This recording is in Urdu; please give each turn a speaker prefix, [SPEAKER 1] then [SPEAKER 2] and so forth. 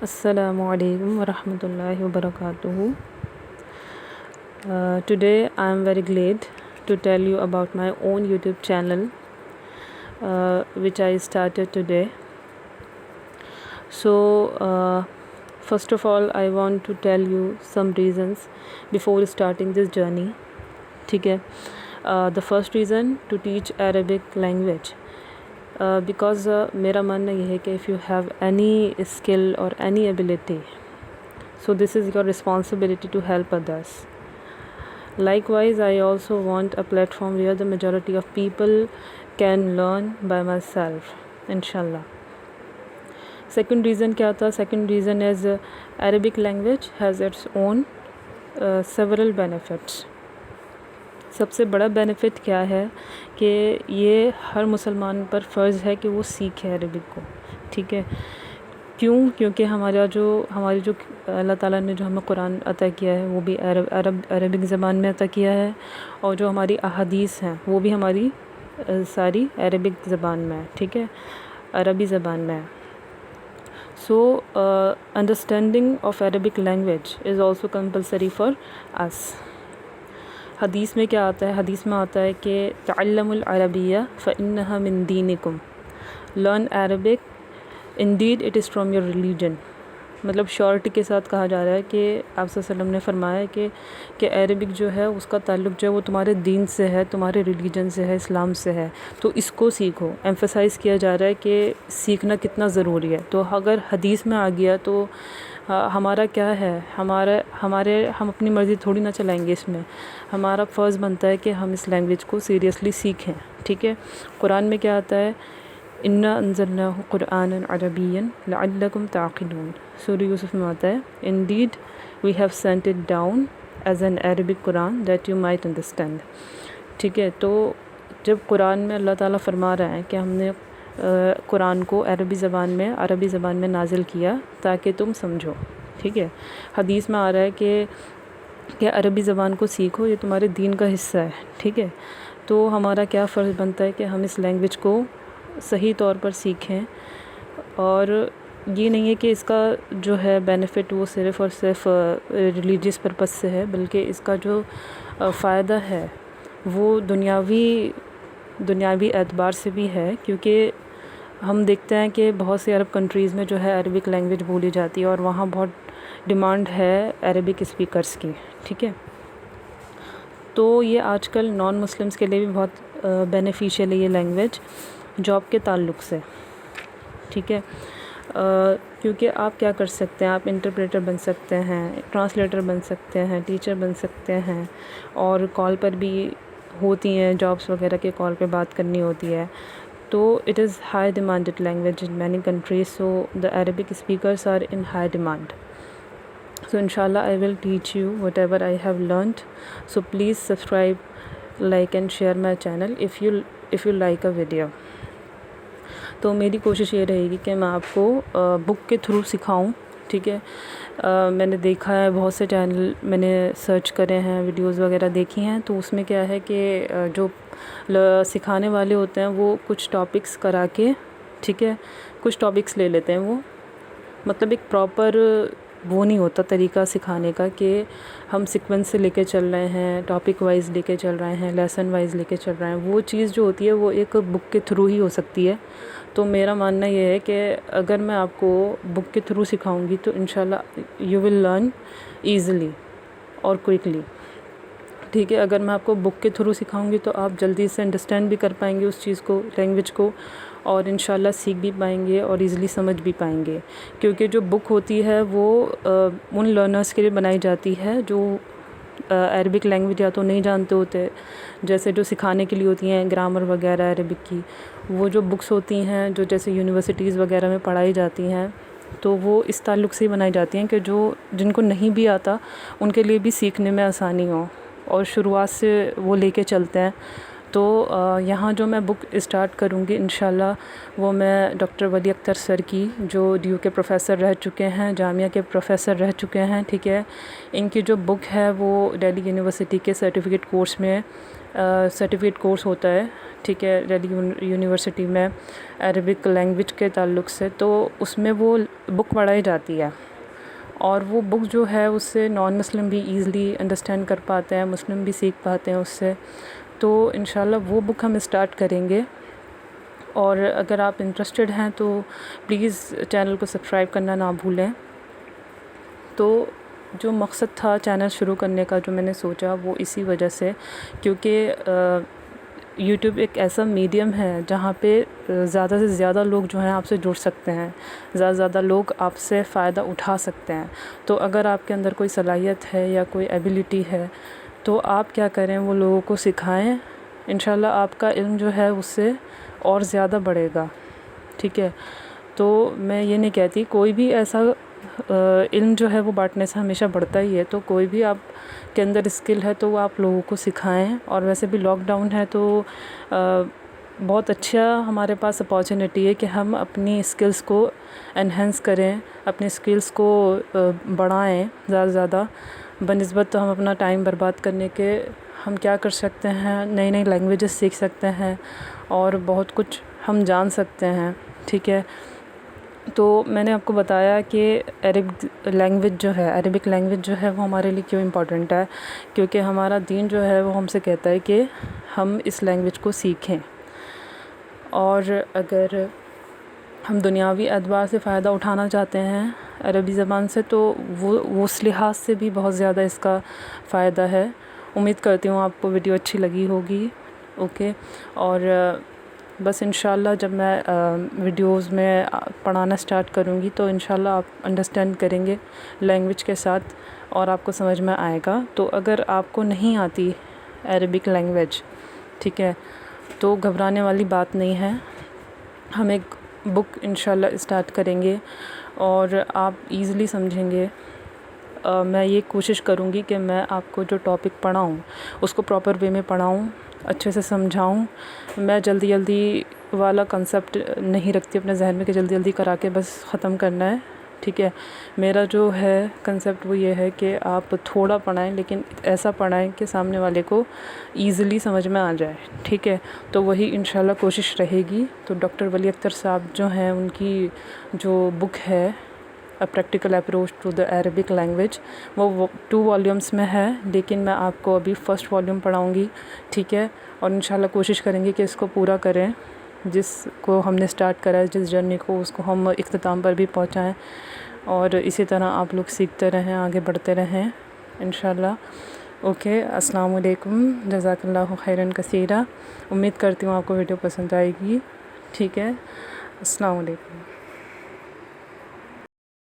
[SPEAKER 1] Assalamu alaikum warahmatullahi wabarakatuh. Today I am very glad to tell you about my own YouTube channel which I started today. So first of all I want to tell you some reasons before starting this journey. ٹھیک ہے. The first reason to teach Arabic language because میرا ماننا یہ ہے کہ if you have any skill or any ability, so this is your responsibility to help others. Likewise, I also want a platform where the majority of people can learn by myself, inshallah. Second reason کیا تھا؟ Second reason is Arabic language has its own several benefits. سب سے بڑا بینیفٹ کیا ہے کہ یہ ہر مسلمان پر فرض ہے کہ وہ سیکھے عربک کو. ٹھیک ہے. کیونکہ ہماری جو اللہ تعالیٰ نے جو ہمیں قرآن عطا کیا ہے وہ بھی عربک زبان میں عطا کیا ہے، اور جو ہماری احادیث ہیں وہ بھی ہماری ساری عربک زبان میں ہے. ٹھیک ہے، عربی زبان میں ہے. So understanding of Arabic language is also compulsory for us. حدیث میں کیا آتا ہے؟ حدیث میں آتا ہے کہ تعلموا العربیہ فإنها من دینکم. Learn Arabic indeed it is from your religion. مطلب شورٹی کے ساتھ کہا جا رہا ہے کہ آپ صلی اللہ علیہ وسلم نے فرمایا کہ عربک جو ہے اس کا تعلق جو ہے وہ تمہارے دین سے ہے، تمہارے ریلیجن سے ہے، اسلام سے ہے، تو اس کو سیکھو. ایمفسائز کیا جا رہا ہے کہ سیکھنا کتنا ضروری ہے. تو اگر حدیث میں آ گیا تو ہمارا کیا ہے؟ ہم اپنی مرضی تھوڑی نہ چلائیں گے. اس میں ہمارا فرض بنتا ہے کہ ہم اس لینگویج کو سیریسلی سیکھیں. ٹھیک ہے. قرآن میں کیا آتا ہے؟ انا انزلناہ قرآنا عربیا لعلکم تعقلون. سورہ یوسف میں آتا ہے indeed we have sent it down as an Arabic Quran that you might understand. ٹھیک ہے. تو جب قرآن میں اللہ تعالیٰ فرما رہا ہے کہ ہم نے قرآن کو عربی زبان میں نازل کیا تاکہ تم سمجھو. ٹھیک ہے. حدیث میں آ رہا ہے کہ عربی زبان کو سیکھو، یہ تمہارے دین کا حصہ ہے. ٹھیک ہے. تو ہمارا کیا فرض بنتا ہے کہ ہم اس لینگویج کو صحیح طور پر سیکھیں. اور یہ نہیں ہے کہ اس کا جو ہے بینیفٹ وہ صرف اور صرف ریلیجیس پرپس سے ہے، بلکہ اس کا جو فائدہ ہے وہ دنیاوی اعتبار سے بھی ہے. کیونکہ ہم دیکھتے ہیں کہ بہت سی عرب کنٹریز میں جو ہے عربک لینگویج بولی جاتی ہے اور وہاں بہت ڈیمانڈ ہے عربک اسپیکرز کی. ٹھیک ہے. تو یہ آج کل نان مسلمس کے لیے بھی بہت بینیفیشیل ہے یہ لینگویج جاب کے تعلق سے. ٹھیک ہے. کیونکہ آپ کیا کر سکتے ہیں؟ آپ انٹرپریٹر بن سکتے ہیں، ٹرانسلیٹر بن سکتے ہیں، ٹیچر بن سکتے ہیں، اور کال پر بھی ہوتی ہیں جابس وغیرہ کے، کال پہ بات کرنی ہوتی ہے. تو it is high demanded language in many countries. So the Arabic speakers are in high demand. So inshallah I will teach you whatever I have learned. So please subscribe, like and share my channel if you like a video. تو میری کوشش یہ رہے گی کہ میں آپ کو بک کے تھرو سکھاؤں. ٹھیک ہے. میں نے دیکھا ہے بہت سے چینل میں نے سرچ کرے ہیں، ویڈیوز وغیرہ دیکھی ہیں، تو اس میں کیا ہے کہ جو سکھانے والے ہوتے ہیں وہ کچھ ٹاپکس کرا کے، ٹھیک ہے، کچھ ٹاپکس لے لیتے ہیں. وہ مطلب ایک پراپر وہ نہیں ہوتا طریقہ سکھانے کا کہ ہم سیکوینس سے لے کے چل رہے ہیں، ٹاپک وائز لے کے چل رہے ہیں، لیسن وائز لے کے چل رہے ہیں. وہ چیز جو ہوتی ہے وہ ایک بک کے تھرو ہی ہو سکتی ہے. تو میرا ماننا یہ ہے کہ اگر میں آپ کو بک کے تھرو سکھاؤں گی تو انشاءاللہ یو ول لرن ایزیلی اور کوئکلی. ٹھیک ہے. اگر میں آپ کو بک کے تھرو سکھاؤں گی تو آپ جلدی سے انڈرسٹینڈ بھی کر پائیں گے اس چیز کو، لینگویج کو، اور انشاءاللہ سیکھ بھی پائیں گے اور ایزیلی سمجھ بھی پائیں گے. کیونکہ جو بک ہوتی ہے وہ ان لرنرز کے لیے بنائی جاتی ہے جو عربک لینگویج یا تو نہیں جانتے ہوتے، جیسے جو سکھانے کے لیے ہوتی ہیں گرامر وغیرہ عربک کی. وہ جو بکس ہوتی ہیں جو جیسے یونیورسٹیز وغیرہ میں پڑھائی جاتی ہیں تو وہ اس تعلق سے ہی بنائی جاتی ہیں کہ جن کو نہیں بھی آتا ان کے لیے بھی سیکھنے میں آسانی ہو، اور شروعات سے وہ لے کے چلتے ہیں. تو یہاں جو میں بک اسٹارٹ کروں گی انشاءاللہ وہ میں ڈاکٹر ولی اختر سر کی، جو ڈیو کے پروفیسر رہ چکے ہیں، جامعہ کے پروفیسر رہ چکے ہیں، ٹھیک ہے. ان کی جو بک ہے وہ دہلی یونیورسٹی کے سرٹیفکیٹ کورس میں سرٹیفکیٹ کورس ہوتا ہے، ٹھیک ہے، دہلی یونیورسٹی میں عربک لینگویج کے تعلق سے. تو اس میں وہ بک پڑھائی جاتی ہے، اور وہ بک جو ہے اس سے نان مسلم بھی ایزلی انڈرسٹینڈ کر پاتے ہیں، مسلم بھی سیکھ پاتے ہیں اس سے. تو انشاءاللہ وہ بک ہم اسٹارٹ کریں گے. اور اگر آپ انٹرسٹڈ ہیں تو پلیز چینل کو سبسکرائب کرنا نہ بھولیں. تو جو مقصد تھا چینل شروع کرنے کا، جو میں نے سوچا، وہ اسی وجہ سے، کیونکہ یوٹیوب ایک ایسا میڈیم ہے جہاں پہ زیادہ سے زیادہ لوگ جو ہیں آپ سے جڑ سکتے ہیں، زیادہ سے زیادہ لوگ آپ سے فائدہ اٹھا سکتے ہیں. تو اگر آپ کے اندر کوئی صلاحیت ہے یا کوئی ایبیلٹی ہے تو آپ کیا کریں، وہ لوگوں کو سکھائیں. انشاءاللہ آپ کا علم جو ہے اس سے اور زیادہ بڑھے گا، ٹھیک ہے. تو میں یہ نہیں کہتی، کوئی بھی ایسا علم جو ہے وہ بانٹنے سے ہمیشہ بڑھتا ہی ہے. تو کوئی بھی آپ کے اندر اسکل ہے تو وہ آپ لوگوں کو سکھائیں. اور ویسے بھی لاک ڈاؤن ہے تو بہت اچھا ہمارے پاس اپارچونیٹی ہے کہ ہم اپنی اسکلس کو انہینس کریں، اپنے اسکلس کو بڑھائیں زیادہ سے زیادہ. بنسبت تو ہم اپنا ٹائم برباد کرنے کے ہم کیا کر سکتے ہیں، نئی نئی لینگویجز سیکھ سکتے ہیں اور بہت کچھ ہم جان سکتے ہیں، ٹھیک ہے. تو میں نے آپ کو بتایا کہ عربک لینگویج جو ہے وہ ہمارے لیے کیوں امپورٹنٹ ہے، کیونکہ ہمارا دین جو ہے وہ ہم سے کہتا ہے کہ ہم اس لینگویج کو سیکھیں. اور اگر ہم دنیاوی اعتبار سے فائدہ اٹھانا چاہتے ہیں عربی زبان سے تو وہ اس لحاظ سے بھی بہت زیادہ اس کا فائدہ ہے. امید کرتی ہوں آپ کو ویڈیو اچھی لگی ہوگی. اوکے. اور بس انشاءاللہ جب میں ویڈیوز میں پڑھانا سٹارٹ کروں گی تو انشاءاللہ آپ انڈرسٹینڈ کریں گے لینگویج کے ساتھ اور آپ کو سمجھ میں آئے گا. تو اگر آپ کو نہیں آتی عربک لینگویج، ٹھیک ہے، تو گھبرانے والی بات نہیں ہے. ہم ایک بک انشاءاللہ اسٹارٹ کریں گے اور آپ ایزلی سمجھیں گے. میں یہ کوشش کروں گی کہ میں آپ کو جو ٹاپک پڑھاؤں اس کو پراپر وے میں پڑھاؤں، اچھے سے سمجھاؤں. میں جلدی جلدی والا کنسیپٹ نہیں رکھتی اپنے ذہن میں کہ جلدی جلدی کرا کے بس ختم کرنا ہے، ٹھیک ہے. میرا جو ہے کنسیپٹ وہ یہ ہے کہ آپ تھوڑا پڑھائیں لیکن ایسا پڑھائیں کہ سامنے والے کو ایزلی سمجھ میں آ جائے، ٹھیک ہے. تو وہی انشاءاللہ کوشش رہے گی. تو ڈاکٹر ولی اختر صاحب جو ہیں ان کی جو بک ہے practical approach to the Arabic language, وہ 2 والیومس میں ہے، لیکن میں آپ کو ابھی فرسٹ والیوم پڑھاؤں گی، ٹھیک ہے. اور انشاءاللہ کوشش کریں گے کہ اس کو پورا کریں، جس کو ہم نے سٹارٹ کرا ہے، جس جرنی کو، اس کو ہم اختتام پر بھی پہنچائیں. اور اسی طرح آپ لوگ سیکھتے رہیں، آگے بڑھتے رہیں انشاءاللہ. اوکے. السلام علیکم. جزاک اللہ خیراً کثیرا. امید کرتی ہوں آپ کو ویڈیو پسند آئے گی، ٹھیک ہے. السلام علیکم.